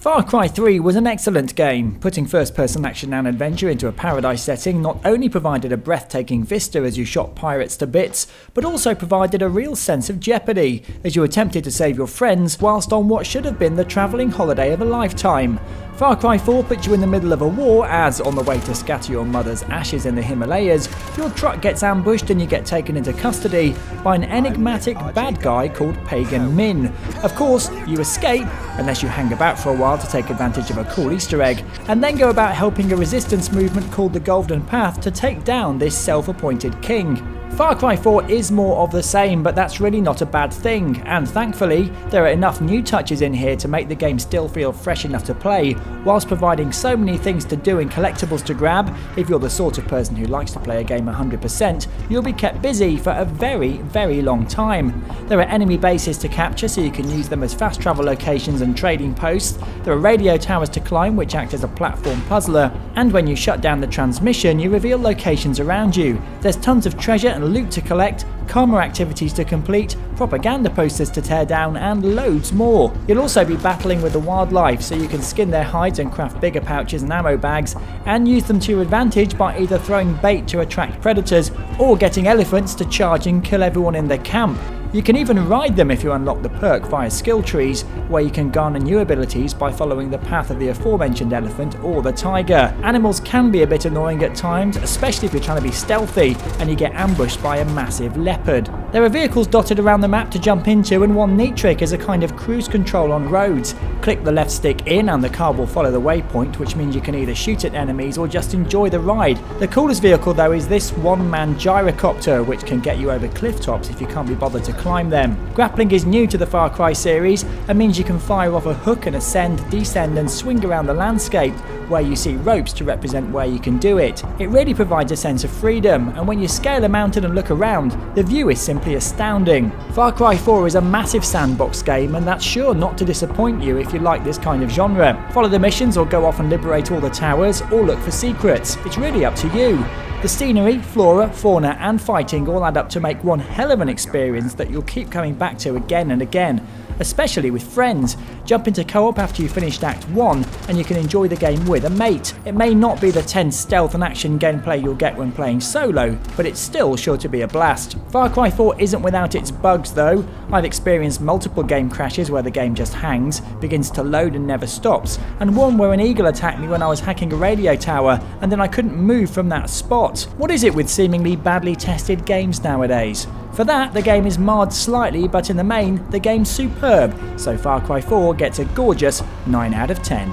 Far Cry 3 was an excellent game. Putting first-person action and adventure into a paradise setting not only provided a breathtaking vista as you shot pirates to bits, but also provided a real sense of jeopardy as you attempted to save your friends whilst on what should have been the travelling holiday of a lifetime. Far Cry 4 puts you in the middle of a war as, on the way to scatter your mother's ashes in the Himalayas, your truck gets ambushed and you get taken into custody by an enigmatic bad guy called Pagan Min. Of course, you escape, unless you hang about for a while to take advantage of a cool Easter egg, and then go about helping a resistance movement called the Golden Path to take down this self-appointed king. Far Cry 4 is more of the same, but that's really not a bad thing, and thankfully there are enough new touches in here to make the game still feel fresh enough to play, whilst providing so many things to do and collectibles to grab. If you're the sort of person who likes to play a game 100%, you'll be kept busy for a very long time. There are enemy bases to capture so you can use them as fast travel locations and trading posts, there are radio towers to climb which act as a platform puzzler, and when you shut down the transmission you reveal locations around you. There's tons of treasure and loot to collect, karma activities to complete, propaganda posters to tear down, and loads more. You'll also be battling with the wildlife, so you can skin their hides and craft bigger pouches and ammo bags, and use them to your advantage by either throwing bait to attract predators, or getting elephants to charge and kill everyone in their camp. You can even ride them if you unlock the perk via skill trees, where you can garner new abilities by following the path of the aforementioned elephant or the tiger. Animals can be a bit annoying at times, especially if you're trying to be stealthy and you get ambushed by a massive leopard. There are vehicles dotted around the map to jump into, and one neat trick is a kind of cruise control on roads. Click the left stick in and the car will follow the waypoint, which means you can either shoot at enemies or just enjoy the ride. The coolest vehicle though is this one-man Gyrocopter, which can get you over cliff tops if you can't be bothered to climb them. Grappling is new to the Far Cry series and means you can fire off a hook and ascend, descend and swing around the landscape, where you see ropes to represent where you can do it. It really provides a sense of freedom, and when you scale a mountain and look around, the view is simply astounding. Far Cry 4 is a massive sandbox game, and that's sure not to disappoint you if you like this kind of genre. Follow the missions or go off and liberate all the towers, or look for secrets. It's really up to you. The scenery, flora, fauna and fighting all add up to make one hell of an experience that you'll keep coming back to again and again, especially with friends. Jump into co-op after you've finished Act 1 and you can enjoy the game with a mate. It may not be the tense stealth and action gameplay you'll get when playing solo, but it's still sure to be a blast. Far Cry 4 isn't without its bugs though. I've experienced multiple game crashes where the game just hangs, begins to load and never stops, and one where an eagle attacked me when I was hacking a radio tower and then I couldn't move from that spot. What is it with seemingly badly tested games nowadays? For that, the game is marred slightly, but in the main, the game's superb, so Far Cry 4 gets a gorgeous 9 out of 10.